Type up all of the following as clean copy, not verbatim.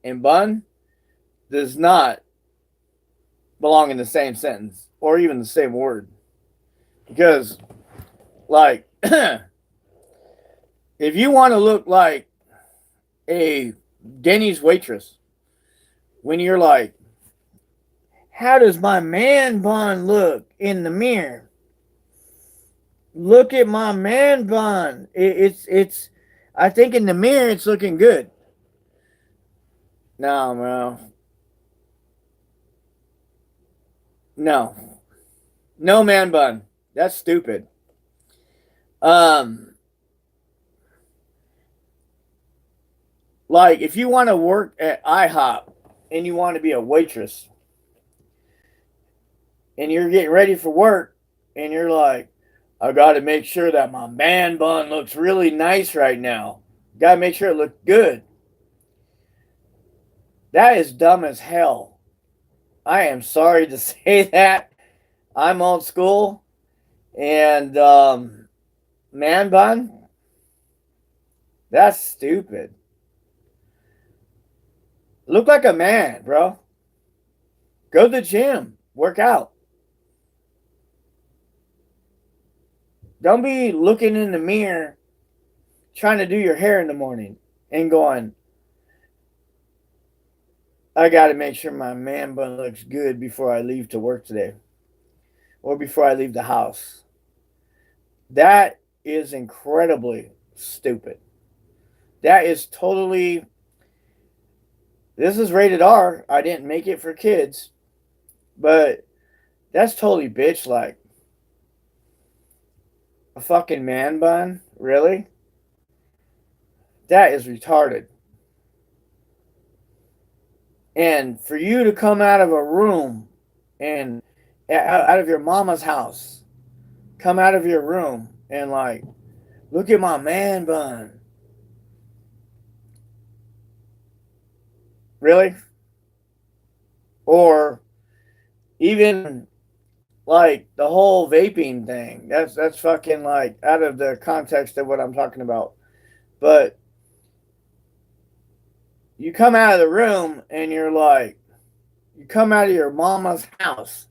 and bun does not belong in the same sentence or even the same word. Because, like, if you want to look like a Denny's waitress, when you're like, how does my man bun look in the mirror? Look at my man bun. It's. I think in the mirror it's looking good. No, bro. No, no man bun. That's stupid. Um, like if you want to work at IHOP and you want to be a waitress and you're getting ready for work and you're like, I got to make sure that my man bun looks really nice right now. Got to make sure it looks good. That is dumb as hell. I am sorry to say that. I'm old school. And man bun, that's stupid. Look like a man, bro. Go to the gym. Work out. Don't be looking in the mirror trying to do your hair in the morning and going, I got to make sure my man bun looks good before I leave to work today or before I leave the house. That is incredibly stupid. That is totally. This is rated R. I didn't make it for kids, but that's totally bitch like. A fucking man bun? Really? That is retarded. And for you to come out of a room and out of your mama's house, come out of your room and like, look at my man bun. Really? Or even like the whole vaping thing. That's fucking like out of the context of what I'm talking about. But you come out of the room and you're like, you come out of your mama's house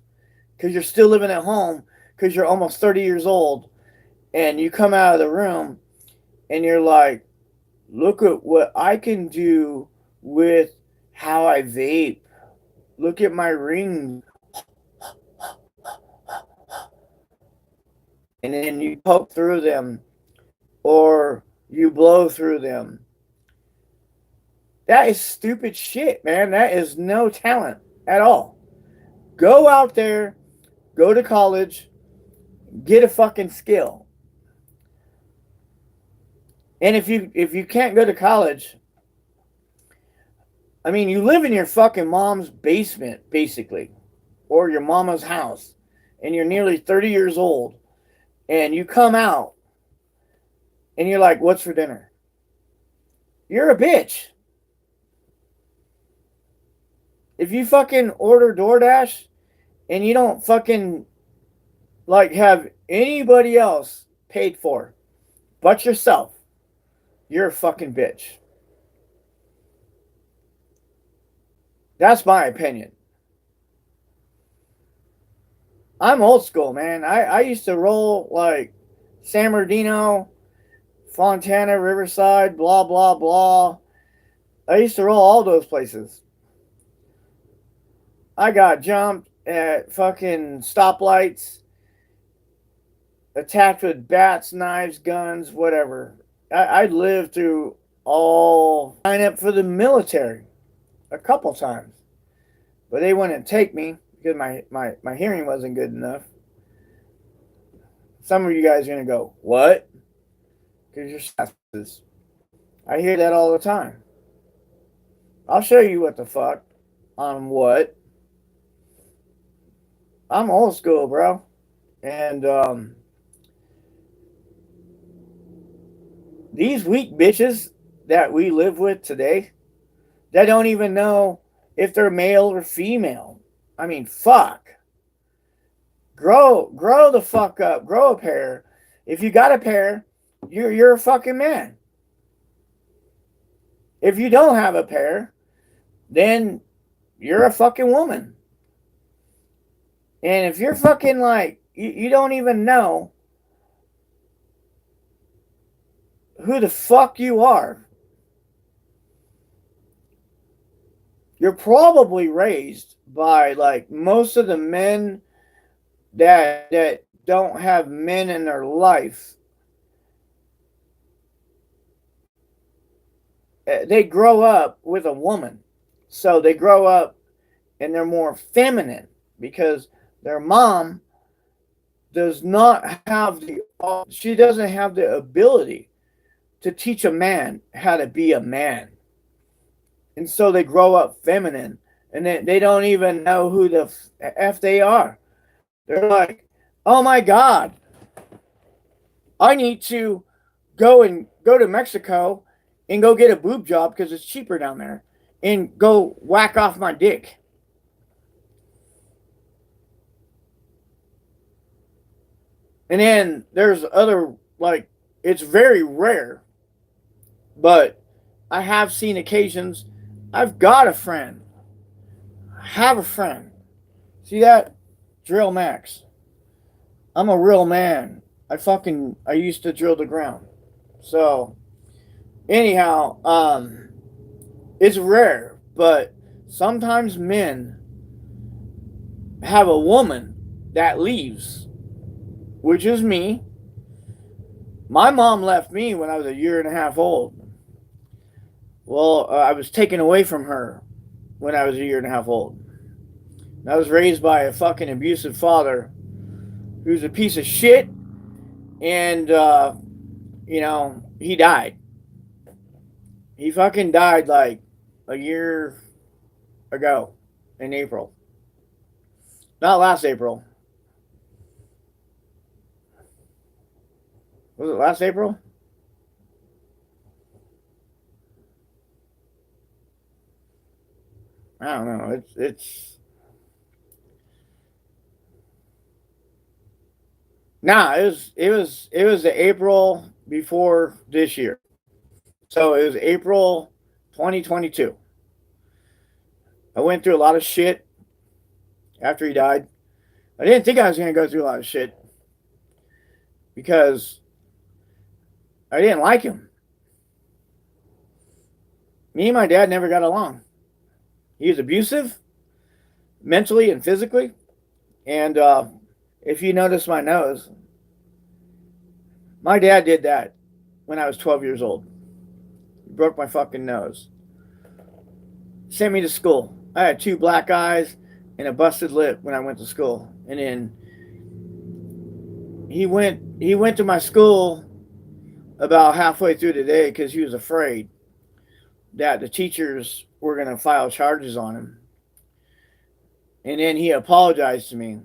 because you're still living at home because you're almost 30 years old, and you come out of the room and you're like, look at what I can do with how I vape. Look at my rings. And then you poke through them or you blow through them. That is stupid shit, man. That is no talent at all. Go out there, go to college, get a fucking skill. And if you can't go to college, I mean, you live in your fucking mom's basement, basically, or your mama's house, and you're nearly 30 years old, and you come out, and you're like, what's for dinner? You're a bitch. If you fucking order DoorDash and you don't fucking like have anybody else paid for but yourself, you're a fucking bitch. That's my opinion. I'm old school, man. I used to roll like San Bernardino, Fontana, Riverside, blah, blah, blah. I used to roll all those places. I got jumped at fucking stoplights, attacked with bats, knives, guns, whatever. I lived through all. Sign up for the military a couple times, but they wouldn't take me because my hearing wasn't good enough. Some of you guys are going to go, what? Because you're sasses. I hear that all the time. I'll show you what the fuck on what. I'm old school, bro. And these weak bitches that we live with today that don't even know if they're male or female. I mean, fuck. Grow the fuck up. Grow a pair. If you got a pair, you're a fucking man. If you don't have a pair, then you're a fucking woman. And if you're fucking like, you don't even know who the fuck you are, you're probably raised by like most of the men that don't have men in their life. They grow up with a woman. So they grow up and they're more feminine because their mom does not have the she doesn't have the ability to teach a man how to be a man. And so they grow up feminine and they don't even know who the f they are. They're like, "Oh my god, I need to go to Mexico and go get a boob job because it's cheaper down there and go whack off my dick." And then there's other, like, it's very rare, but I have seen occasions. I've got a friend, I have a friend. See that? Drill Max. I'm a real man. I used to drill the ground. So, anyhow, it's rare, but sometimes men have a woman that leaves, which is me. My mom left me when I was a year and a half old. Well, I was taken away from her when I was a year and a half old. I was raised by a fucking abusive father who's a piece of shit, and, he died. He fucking died like a year ago in April. Not last April. Was it last April? I don't know. It's nah. It was the April before this year. So it was April 2022. I went through a lot of shit after he died. I didn't think I was gonna go through a lot of shit because I didn't like him. Me and my dad never got along. He was abusive, mentally and physically. And if you notice my nose, my dad did that when I was 12 years old. He broke my fucking nose. Sent me to school. I had two black eyes and a busted lip when I went to school. And then he went to my school about halfway through the day because he was afraid that the teachers were going to file charges on him. And then he apologized to me.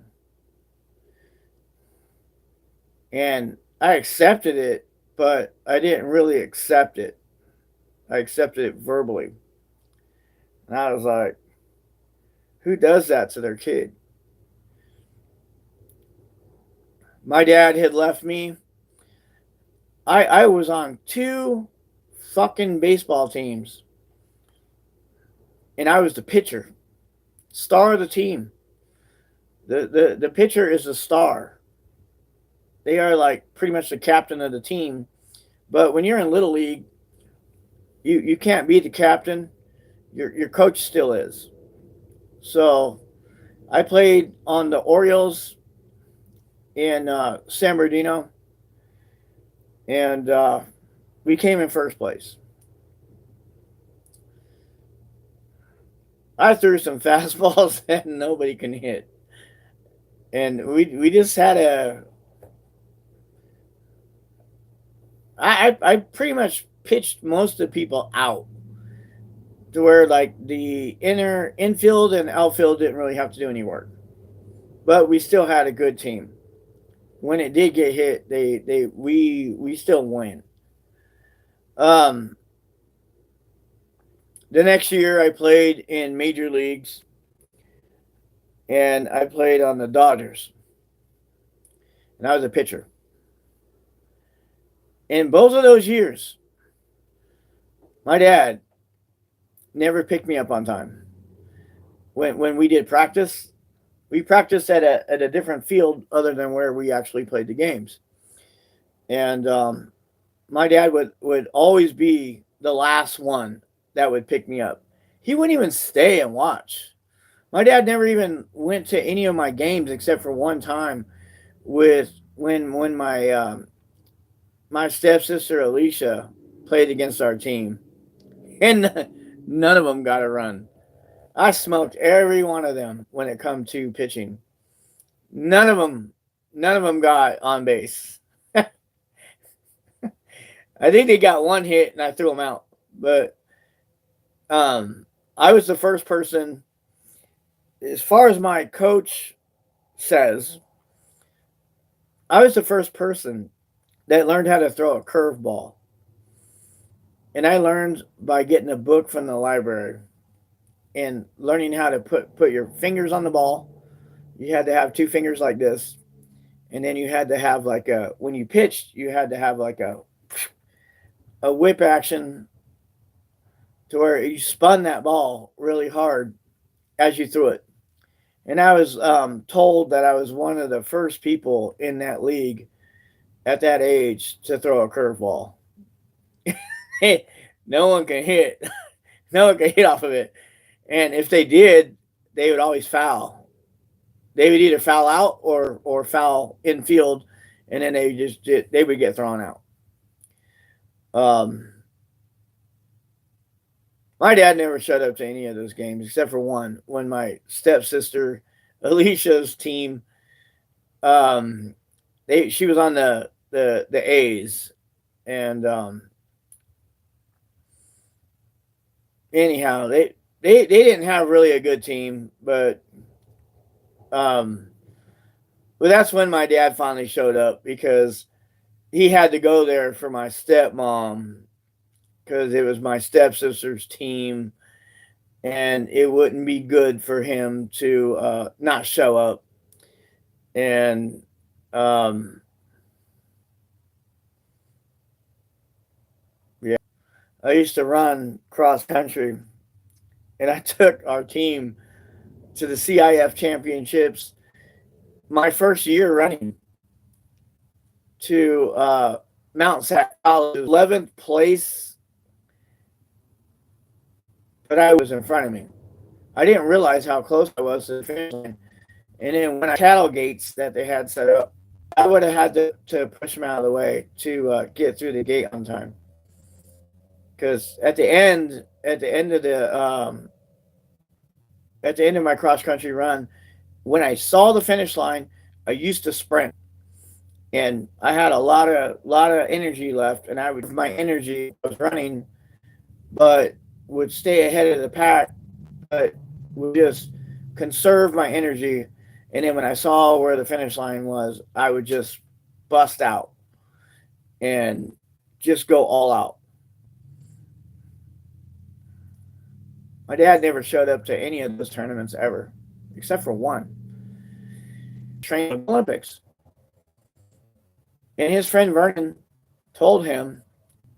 And I accepted it, but I didn't really accept it. I accepted it verbally. And I was like, who does that to their kid? My dad had left me. I was on two fucking baseball teams. And I was the pitcher. Star of the team. The pitcher is the star. They are like pretty much the captain of the team. But when you're in Little League, you can't be the captain. Your coach still is. So I played on the Orioles in San Bernardino, and we came in first place. I threw some fastballs that nobody can hit, and we just had a. I pretty much pitched most of the people out to where like the infield and outfield didn't really have to do any work, but we still had a good team. When it did get hit, we still win. Um, the next year I played in major leagues, and I played on the Dodgers, and I was a pitcher. In both of those years, my dad never picked me up on time. When we did practice, we practiced at a different field other than where we actually played the games. And my dad would always be the last one that would pick me up. He wouldn't even stay and watch. My dad never even went to any of my games except for one time with when my stepsister Alicia played against our team, and none of them got a run. I smoked every one of them when it come to pitching. None of them, none of them got on base. I think they got one hit and I threw them out. But um, I was the first person, as far as my coach says, I was the first person that learned how to throw a curveball. And I learned by getting a book from the library and learning how to put your fingers on the ball. You had to have two fingers like this. And then you had to have like a, when you pitched, you had to have like a whip action to where you spun that ball really hard as you threw it. And I was told that I was one of the first people in that league at that age to throw a curveball. No one can hit. No one can hit off of it. And if they did, they would always foul. They would either foul out or foul infield, and then they would get thrown out. Um, my dad never showed up to any of those games except for one when my stepsister Alicia's team, she was on the A's, and anyhow they didn't have really a good team, but but that's when my dad finally showed up because he had to go there for my stepmom because it was my stepsister's team, and it wouldn't be good for him to not show up. And yeah, I used to run cross country, and I took our team to the CIF championships my first year running to Mount Sac College, 11th place, but I was in front of me. I didn't realize how close I was to the finish line. And then when I cattle gates that they had set up, I would have had to push them out of the way to get through the gate on time. Because at the end of my cross country run, when I saw the finish line, I used to sprint, and I had a lot of energy left, and my energy was running, but would stay ahead of the pack, but would just conserve my energy. And then when I saw where the finish line was, I would just bust out and just go all out. My dad never showed up to any of those tournaments ever, except for one. Training Olympics. And his friend Vernon told him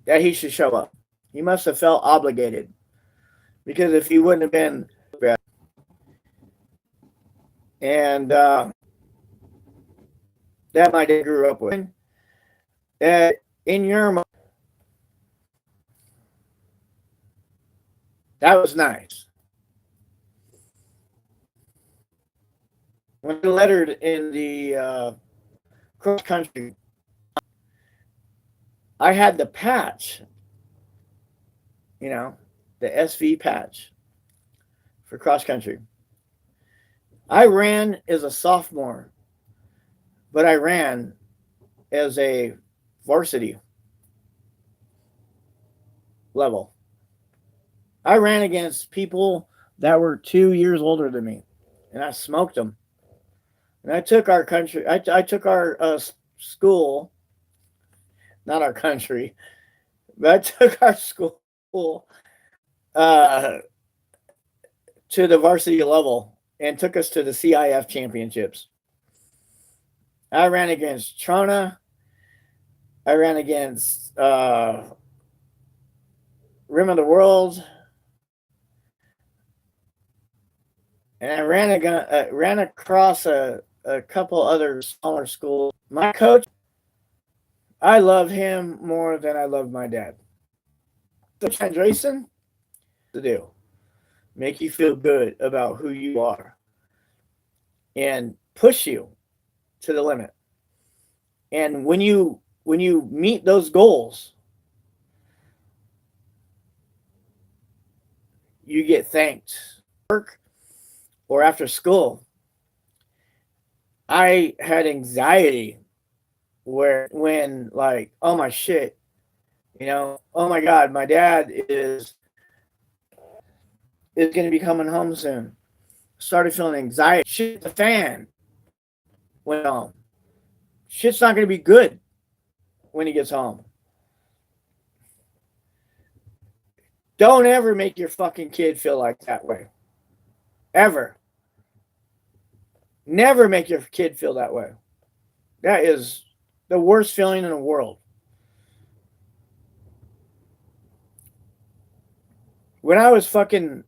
that he should show up. He must have felt obligated because if he wouldn't have been, and that my dad grew up with, that in your mind, that was nice. When I lettered in the cross country, I had the patch, the SV patch for cross country. I ran as a sophomore, but I ran as a varsity level. I ran against people that were 2 years older than me, and I smoked them. And I took our country, I took our school, not our country, but I took our school uh, to the varsity level and took us to the CIF championships. I ran against Trona. I ran against Rim of the World. and I ran across a couple other smaller schools. My coach, I love him more than I love my dad. So Jason, to do make you feel good about who you are and push you to the limit. And when you meet those goals, you get thanked. Work or after school, I had anxiety where when like, oh my shit, oh my god, my dad is going to be coming home soon. Started feeling anxiety. Shit, the fan went home. Shit's not going to be good when he gets home. Don't ever make your fucking kid feel like that way. Ever. Never make your kid feel that way. That is the worst feeling in the world. When I was fucking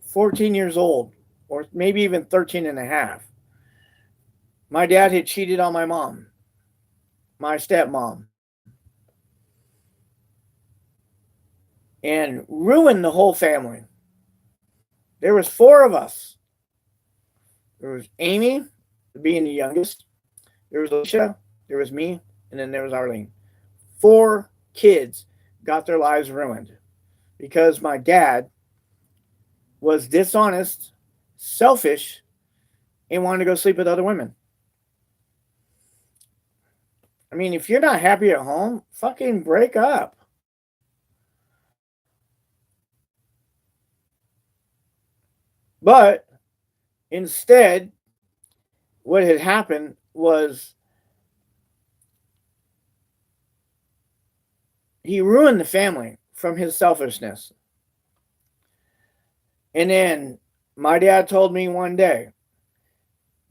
14 years old, or maybe even 13 and a half, my dad had cheated on my mom, my stepmom, and ruined the whole family. There was four of us. There was Amy, being the youngest. There was Alicia. There was me. And then there was Arlene. Four kids got their lives ruined because my dad was dishonest, selfish, and wanted to go sleep with other women. I mean, if you're not happy at home, fucking break up. But instead, what had happened was he ruined the family from his selfishness. And then my dad told me one day,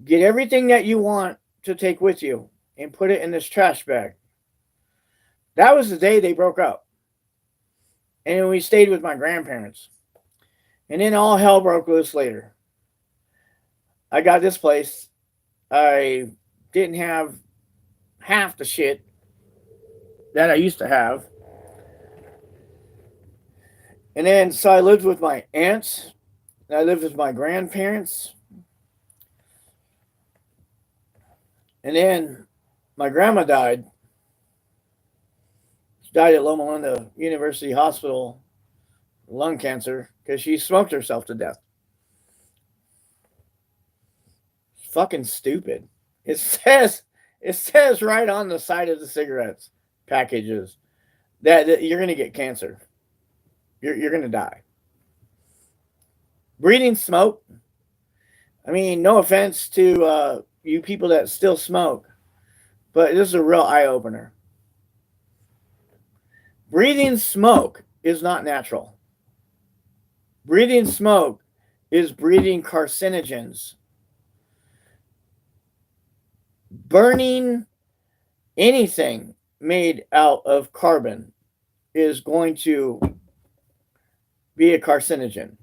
get everything that you want to take with you and put it in this trash bag. That was the day they broke up. And we stayed with my grandparents. And then all hell broke loose later. I got this place. I didn't have half the shit that I used to have. And then so I lived with my aunts. And I lived with my grandparents. And then my grandma died. She died at Loma Linda University Hospital, lung cancer, because she smoked herself to death. It's fucking stupid. It says right on the side of the cigarettes packages that you're gonna get cancer. You're gonna die. Breathing smoke. I mean, no offense to you people that still smoke, but this is a real eye opener. Breathing smoke is not natural. Breathing smoke is breathing carcinogens. Burning anything made out of carbon is going to be a carcinogen.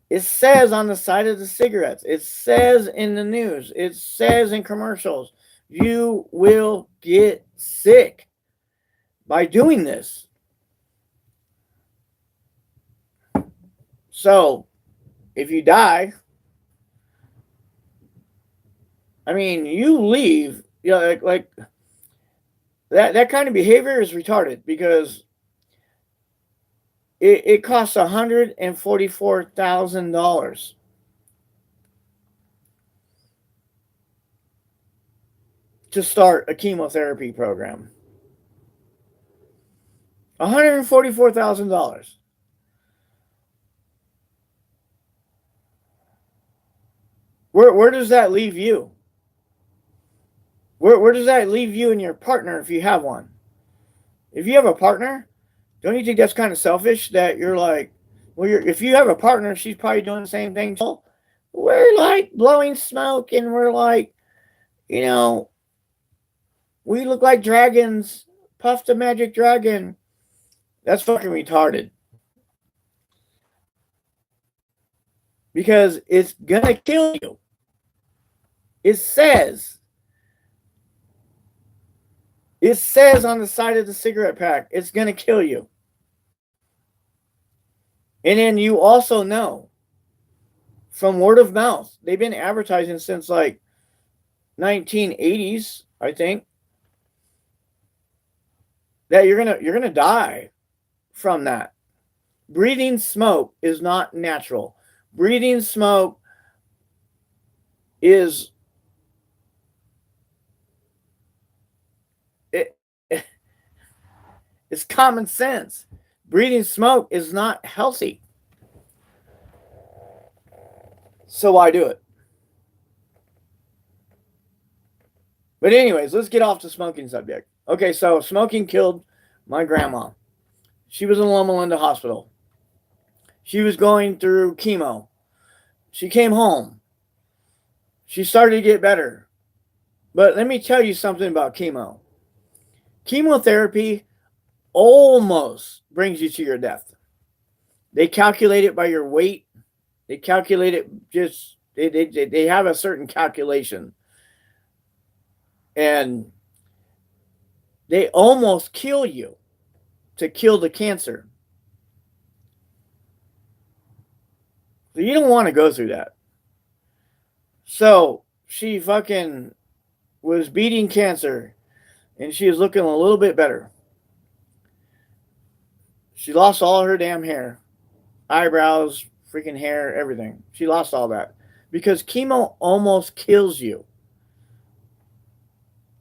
It says on the side of the cigarettes, it says in the news, it says in commercials, you will get sick by doing this. So, if you die, I mean, you leave, like that kind of behavior is retarded because it costs $144,000 to start a chemotherapy program. $144,000. Where does that leave you? Where does that leave you and your partner if you have one? If you have a partner, don't you think that's kind of selfish that you're like, well, if you have a partner, she's probably doing the same thing. We're like blowing smoke and we're like, we look like dragons. Puff the magic dragon. That's fucking retarded. because it's gonna kill you. It says it says on the side of the cigarette pack, it's gonna kill you. And then you also know from word of mouth, they've been advertising since like 1980s, I think, that you're gonna die from that. Breathing smoke is not natural. Breathing smoke is it, it's common sense. Breathing smoke is not healthy. So why do it? But anyways, let's get off the smoking subject. Okay, so smoking killed my grandma. She was in Loma Linda Hospital. She was going through chemo. She came home. She started to get better. But let me tell you something about chemo. Chemotherapy almost brings you to your death. They calculate it by your weight. They calculate it just, they have a certain calculation. And they almost kill you to kill the cancer. So you don't want to go through that. So she fucking was beating cancer and she was looking a little bit better. She lost all her damn hair, eyebrows, freaking hair, everything. She lost all that because chemo almost kills you.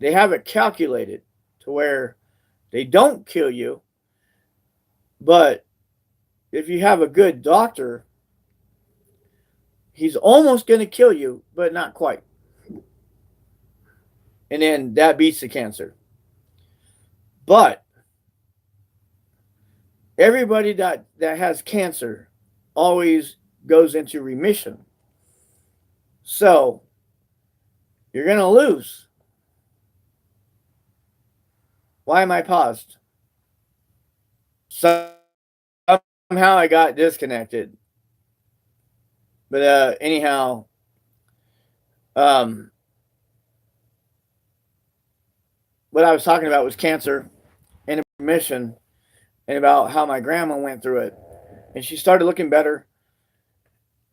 They have it calculated to where they don't kill you, but if you have a good doctor, he's almost going to kill you, but not quite. And then that beats the cancer. But everybody that has cancer always goes into remission. So you're going to lose. Why am I paused? Somehow I got disconnected. But anyhow, what I was talking about was cancer and remission and about how my grandma went through it. And she started looking better.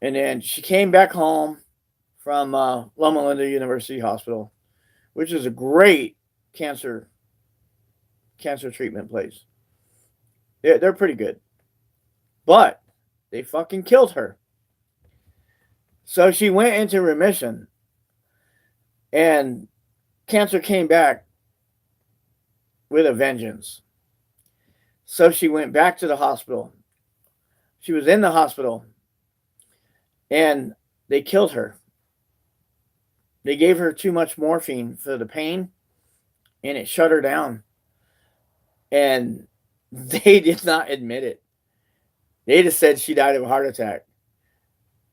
And then she came back home from Loma Linda University Hospital, which is a great cancer treatment place. They're pretty good. But they fucking killed her. So she went into remission and cancer came back with a vengeance. So she went back to the hospital. She was in the hospital and they killed her. They gave her too much morphine for the pain and it shut her down. And they did not admit it. They just said she died of a heart attack.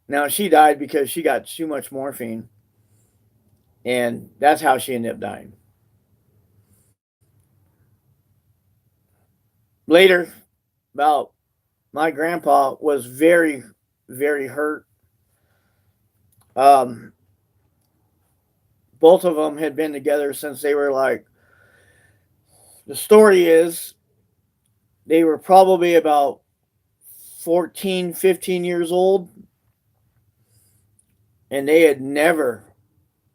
Now, she died because she got too much morphine. And that's how she ended up dying. Later, about my grandpa was very, very hurt. Both of them had been together since they were like, the story is they were probably about 14, 15 years old. And they had never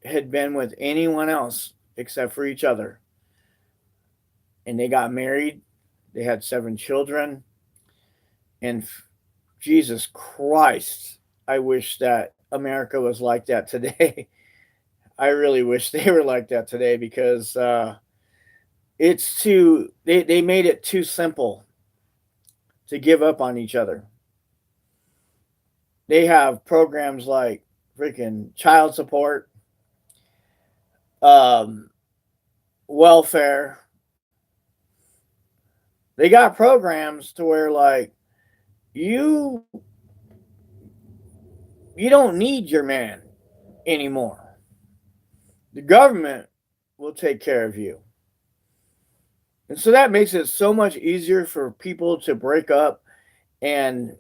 had been with anyone else except for each other. And they got married. They had 7 children. And Jesus Christ, I wish that America was like that today. I really wish they were like that today because it's too, they made it too simple to give up on each other. They have programs like freaking child support, welfare. They got programs to where like you don't need your man anymore. The government will take care of you. And so that makes it so much easier for people to break up and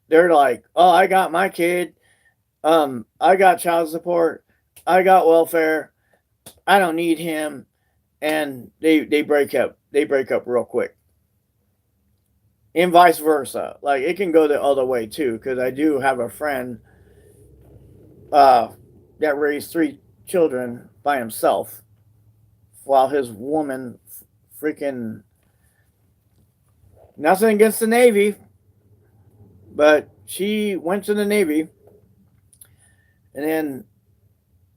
They're like, "Oh, I got my kid. I got child support. I got welfare. I don't need him." And they break up. They break up real quick. And vice versa. Like it can go the other way too. Because I do have a friend uh, that raised three children by himself, while his woman freaking nothing against the Navy, but she went to the Navy, and then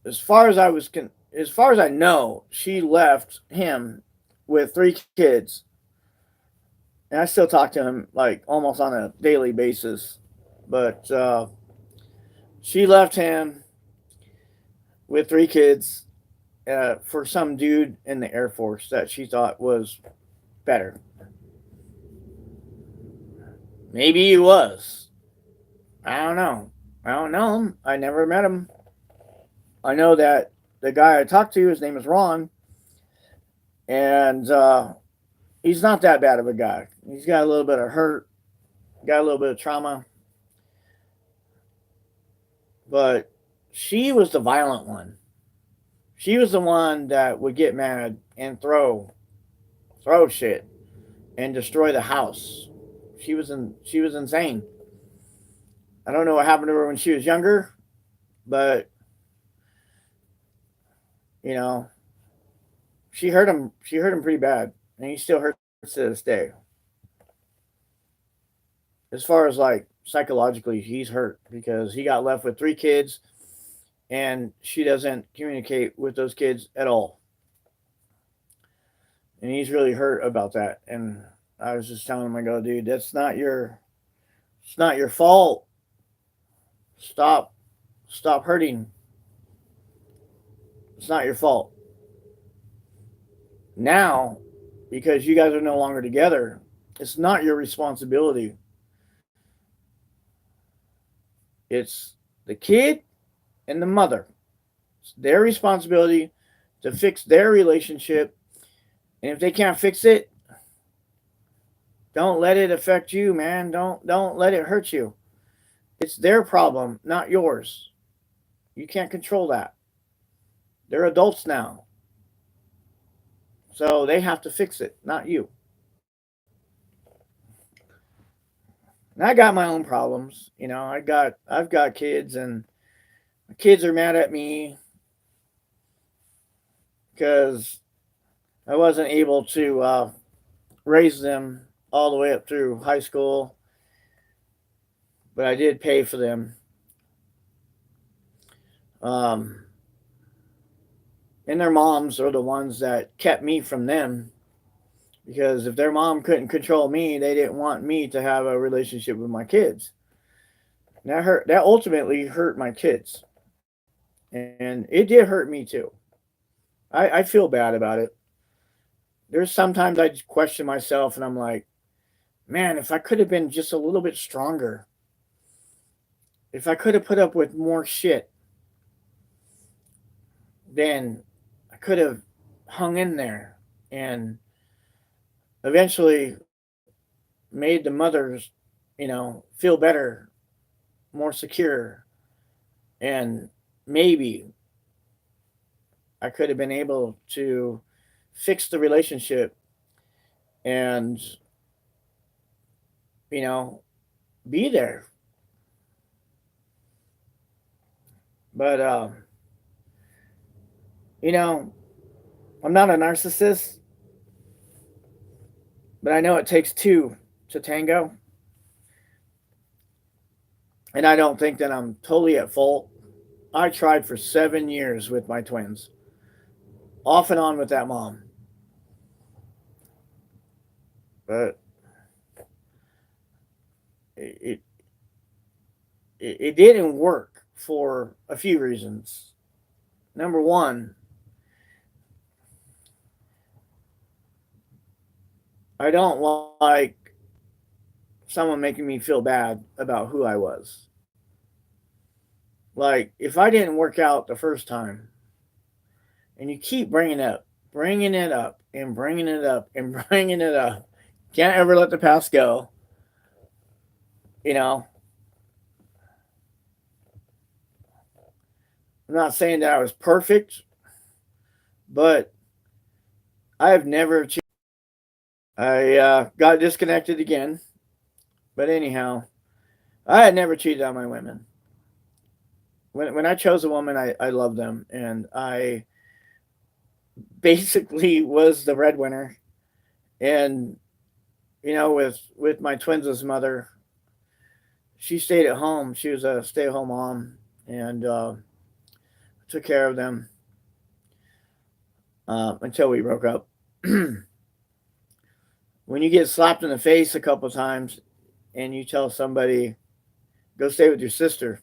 as far as I know, she left him with three kids, and I still talk to him like almost on a daily basis. But she left him with three kids for some dude in the Air Force that she thought was better. Maybe he was. I don't know. I don't know him. I never met him. I know that the guy I talked to, his name is Ron, and he's not that bad of a guy. He's got a little bit of hurt, got a little bit of trauma, but she was the violent one. She was the one that would get mad and throw shit and destroy the house. She was insane. I don't know what happened to her when she was younger, but you know, she hurt him. She hurt him pretty bad, and he still hurts to this day. As far as like psychologically, he's hurt because he got left with three kids, and she doesn't communicate with those kids at all, and he's really hurt about that. And I was just telling him, I go, dude, it's not your fault. Stop, stop hurting. It's not your fault. Now, because you guys are no longer together, it's not your responsibility. It's the kid and the mother. It's their responsibility to fix their relationship. And if they can't fix it, don't let it affect you, man. Don't let it hurt you. It's their problem, not yours. You can't control that. They're adults now. So they have to fix it, not you. And I got my own problems. I've got kids, and my kids are mad at me because I wasn't able to raise them all the way up through high school, but I did pay for them. Um, and their moms are the ones that kept me from them, because if their mom couldn't control me, they didn't want me to have a relationship with my kids. And that ultimately hurt my kids, and it did hurt me too. I feel bad about it. There's sometimes I just question myself, and I'm like, man, if I could have been just a little bit stronger, if I could have put up with more shit, then I could have hung in there and eventually made the mothers, feel better, more secure, and maybe I could have been able to fix the relationship and, you know, be there. But, you know, I'm not a narcissist, but I know it takes two to tango. And I don't think that I'm totally at fault. I tried for 7 years with my twins, off and on with that mom. But it, it didn't work for a few reasons. Number one, I don't like someone making me feel bad about who I was. Like, if I didn't work out the first time, and you keep bringing it up, and bringing it up, and bringing it up, can't ever let the past go, you know. I'm not saying that I was perfect, but I have never cheated. I got disconnected again. But anyhow, I had never cheated on my women. When I chose a woman, I loved them. And I basically was the breadwinner. And, with my twins' mother, she stayed at home. She was a stay at home mom and took care of them until we broke up. When you get slapped in the face a couple times and you tell somebody, go stay with your sister,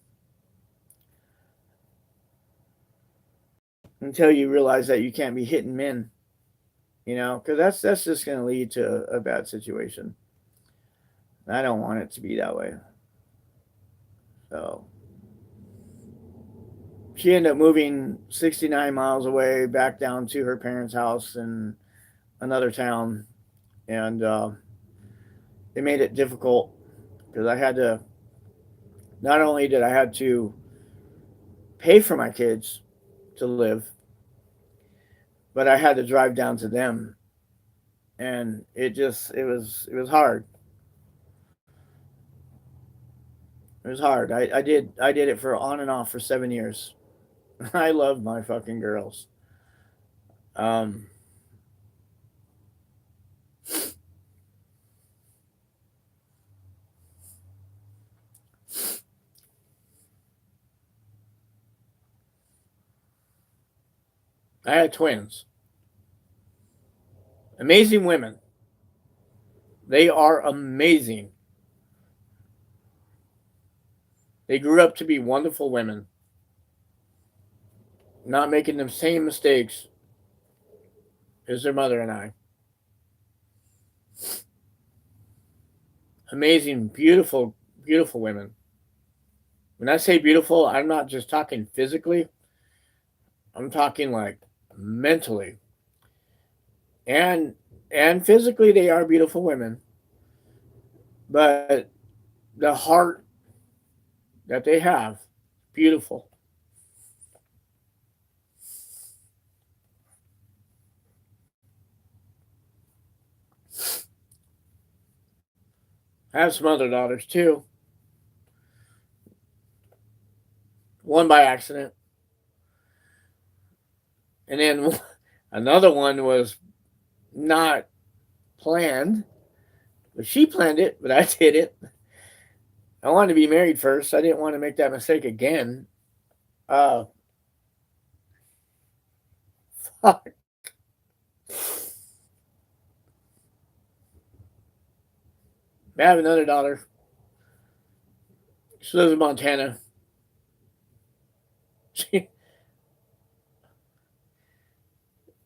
until you realize that you can't be hitting men, because that's just going to lead to a bad situation. I don't want it to be that way. So she ended up moving 69 miles away back down to her parents' house in another town. And it made it difficult because I had to, not only did I have to pay for my kids to live, but I had to drive down to them. And it was hard. It was hard. I did it for on and off for 7 years. I love my fucking girls. Um, I had twins, amazing women. They are amazing. They grew up to be wonderful women, not making the same mistakes as their mother and I. Amazing, beautiful, beautiful women. When I say beautiful, I'm not just talking physically. I'm talking like mentally and and physically. They are beautiful women, but the heart that they have, beautiful. I have some other daughters too. One by accident, and then another one was not planned. But she planned it, but I did it. I wanted to be married first. I didn't want to make that mistake again. Uh, Fuck. I have another daughter. She lives in Montana. She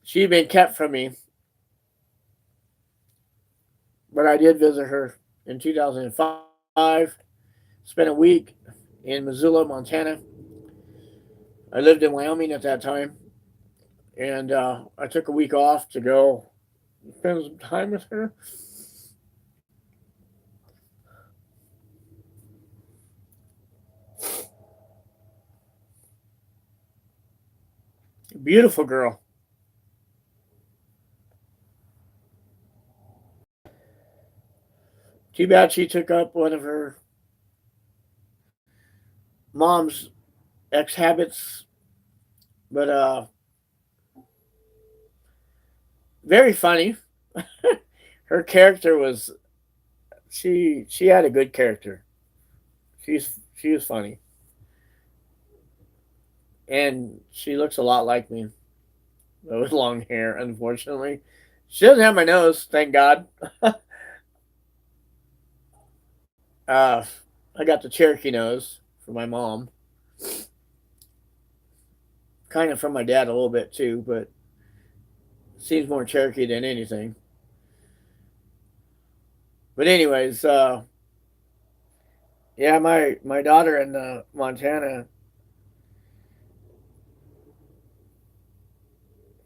she'd been kept from me, but I did visit her in 2005. Spent a week in Missoula, Montana. I lived in Wyoming at that time, and I took a week off to go spend some time with her. Beautiful girl. Too bad she took up one of her mom's ex habits, but very funny. Her character was she had a good character. She was funny, and she looks a lot like me with long hair. Unfortunately, she doesn't have my nose, thank God. uh, I got the Cherokee nose for my mom, kind of from my dad a little bit too, but seems more Cherokee than anything. But anyways, yeah, my daughter in Montana,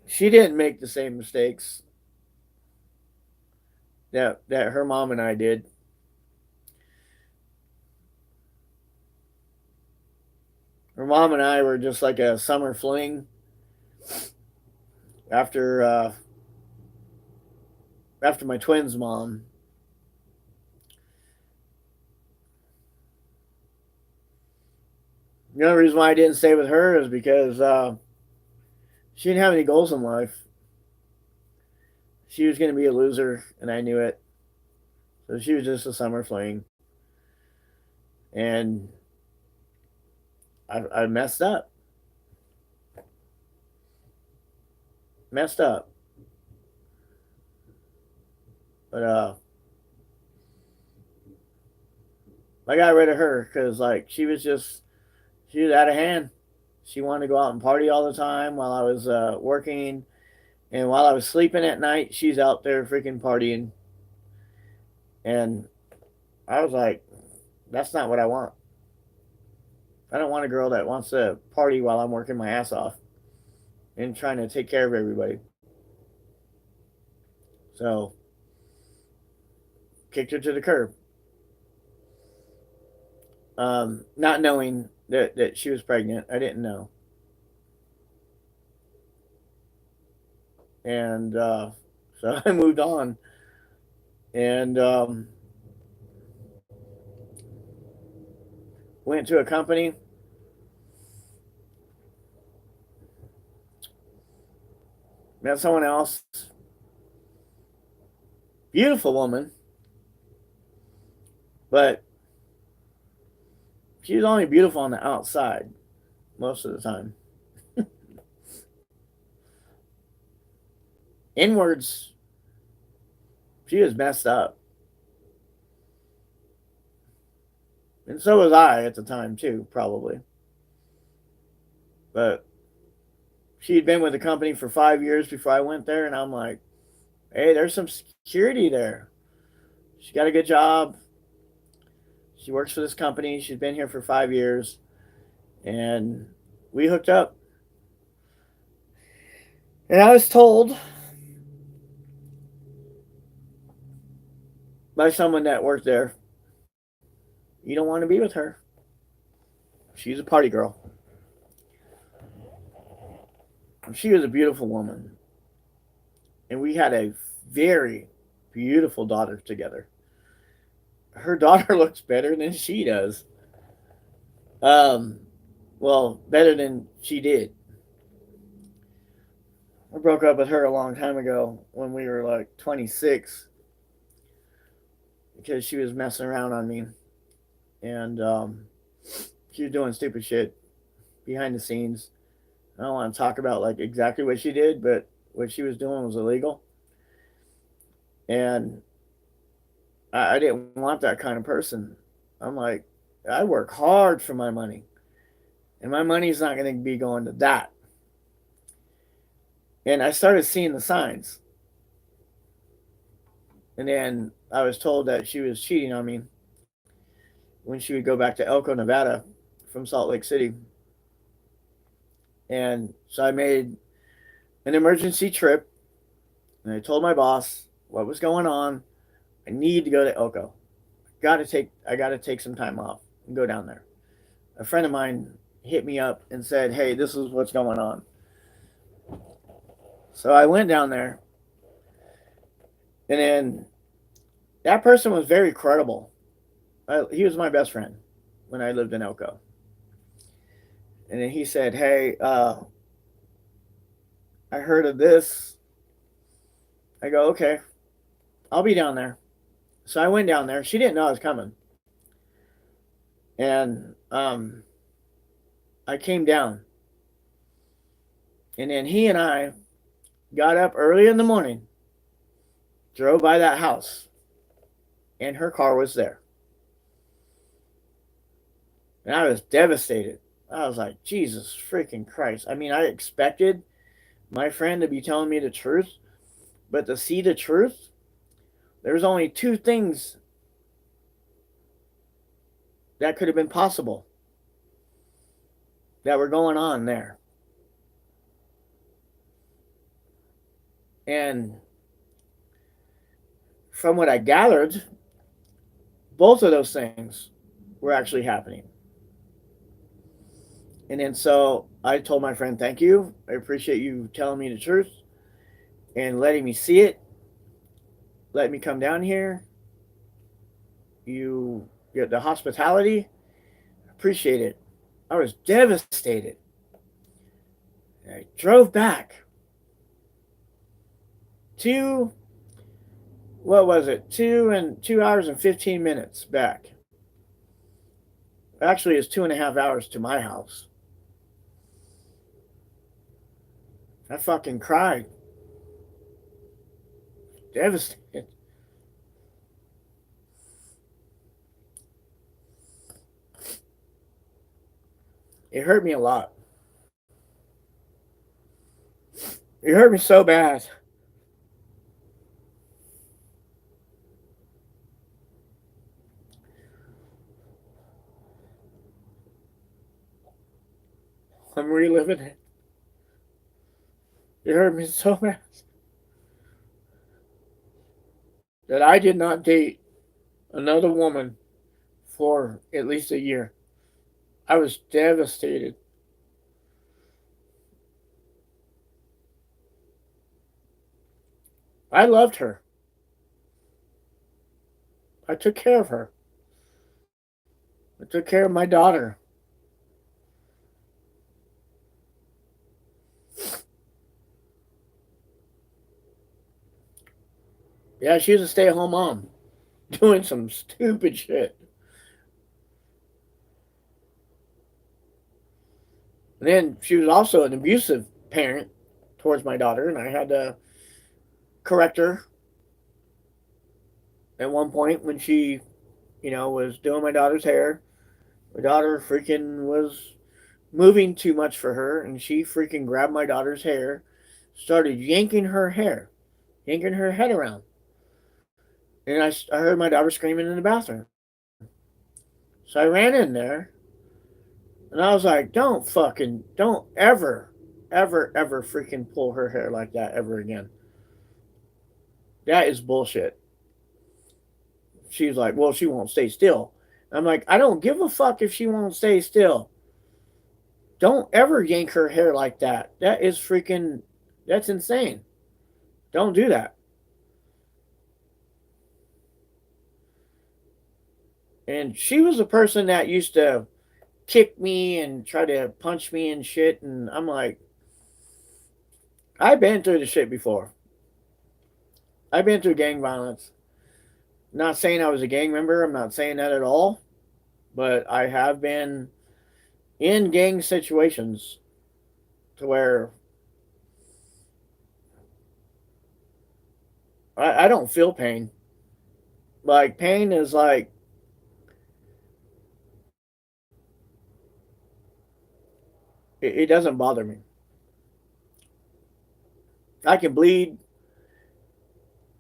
she didn't make the same mistakes that her mom and I did. Her mom and I were just like a summer fling after after my twins' mom. The only reason why I didn't stay with her is because she didn't have any goals in life. She was going to be a loser, and I knew it. So she was just a summer fling, and I messed up, messed up. But I got rid of her because like she was out of hand. She wanted to go out and party all the time while I was working, and while I was sleeping at night, she's out there freaking partying. And I was like, that's not what I want. I don't want a girl that wants to party while I'm working my ass off and trying to take care of everybody. So kicked her to the curb, not knowing that she was pregnant. I didn't know, and so I moved on and went to a company, met someone else, beautiful woman, but she was only beautiful on the outside most of the time. Inwards, she was messed up, and so was I at the time too, probably. But she had been with the company for 5 years before I went there, and I'm like, hey, there's some security there. She got a good job. She works for this company. She's been here for 5 years, and we hooked up. And I was told by someone that worked there, you don't want to be with her. She's a party girl. She was a beautiful woman, and we had a very beautiful daughter together. Her daughter looks better than she does. Um, well, better than she did. I broke up with her a long time ago when we were like 26 because she was messing around on me, and she was doing stupid shit behind the scenes. I don't want to talk about like exactly what she did, but what she was doing was illegal, and I didn't want that kind of person. I'm like, I work hard for my money, and my money's not going to be going to that. And I started seeing the signs, and then I was told that she was cheating on me when she would go back to Elko, Nevada from Salt Lake City. And so I made an emergency trip, and I told my boss what was going on. I need to go to Elko. I got to take some time off and go down there. A friend of mine hit me up and said, "Hey, this is what's going on." So I went down there, and then that person was very credible. He was my best friend when I lived in Elko. And then he said, "Hey, I heard of this." I go, "Okay, I'll be down there." So I went down there. She didn't know I was coming, and I came down, and then he and I got up early in the morning, drove by that house, and her car was there, and I was devastated. I was like, Jesus freaking Christ! I mean, I expected my friend to be telling me the truth, but to see the truth, there's only two things that could have been possible that were going on there. And from what I gathered, both of those things were actually happening. And then so I told my friend, thank you. I appreciate you telling me the truth and letting me see it, letting me come down here. You get the hospitality. Appreciate it. I was devastated. I drove back two, what was it? 2 hours and 15 minutes back. Actually, it's 2.5 hours to my house. I fucking cried. Devastated. It hurt me a lot. It hurt me so bad. I'm reliving it. It hurt me so bad that I did not date another woman for at least a year. I was devastated. I loved her. I took care of her. I took care of my daughter. Yeah, she was a stay at home mom doing some stupid shit. And then she was also an abusive parent towards my daughter, and I had to correct her at one point when she, was doing my daughter's hair. My daughter freaking was moving too much for her, and she freaking grabbed my daughter's hair, started yanking her hair, yanking her head around. And I heard my daughter screaming in the bathroom. So I ran in there, and I was like, don't ever, ever, ever freaking pull her hair like that ever again. That is bullshit. She's like, well, she won't stay still. I'm like, I don't give a fuck if she won't stay still. Don't ever yank her hair like that. That's insane. Don't do that. And she was a person that used to kick me and try to punch me and shit. And I'm like, I've been through the shit before. I've been through gang violence. Not saying I was a gang member. I'm not saying that at all. But I have been in gang situations to where I don't feel pain. Like, pain is like, it doesn't bother me. I can bleed,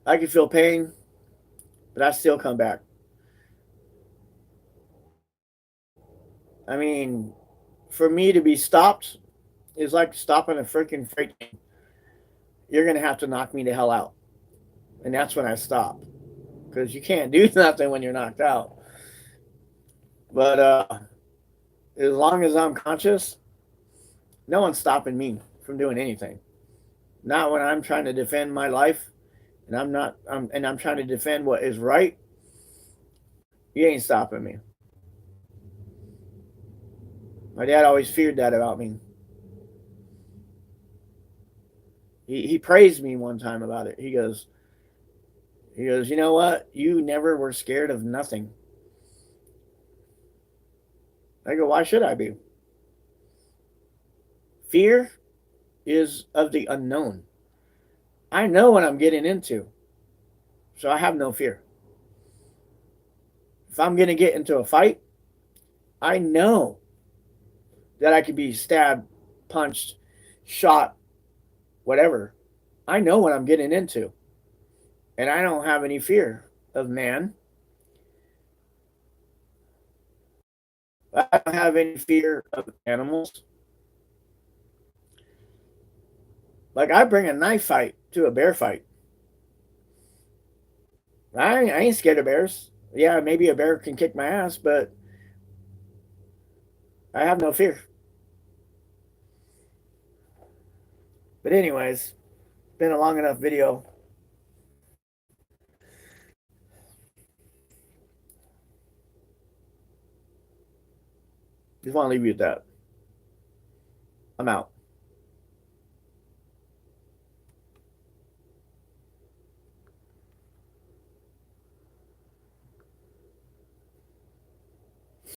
I can feel pain, but I still come back. I mean, for me to be stopped is like stopping a freaking freight train. You're going to have to knock me the hell out. And that's when I stop. Because you can't do nothing when you're knocked out. But as long as I'm conscious, no one's stopping me from doing anything. Not when I'm trying to defend my life, and I'm trying to defend what is right. You ain't stopping me. My dad always feared that about me. He praised me one time about it. He goes, you know what? You never were scared of nothing. I go, why should I be? Fear is of the unknown. I know what I'm getting into, so I have no fear. If I'm going to get into a fight, I know that I could be stabbed, punched, shot, whatever. I know what I'm getting into, and I don't have any fear of man. I don't have any fear of animals. Like, I bring a knife fight to a bear fight. I ain't scared of bears. Yeah, maybe a bear can kick my ass, but I have no fear. But anyways, been a long enough video. Just want to leave you at that. I'm out.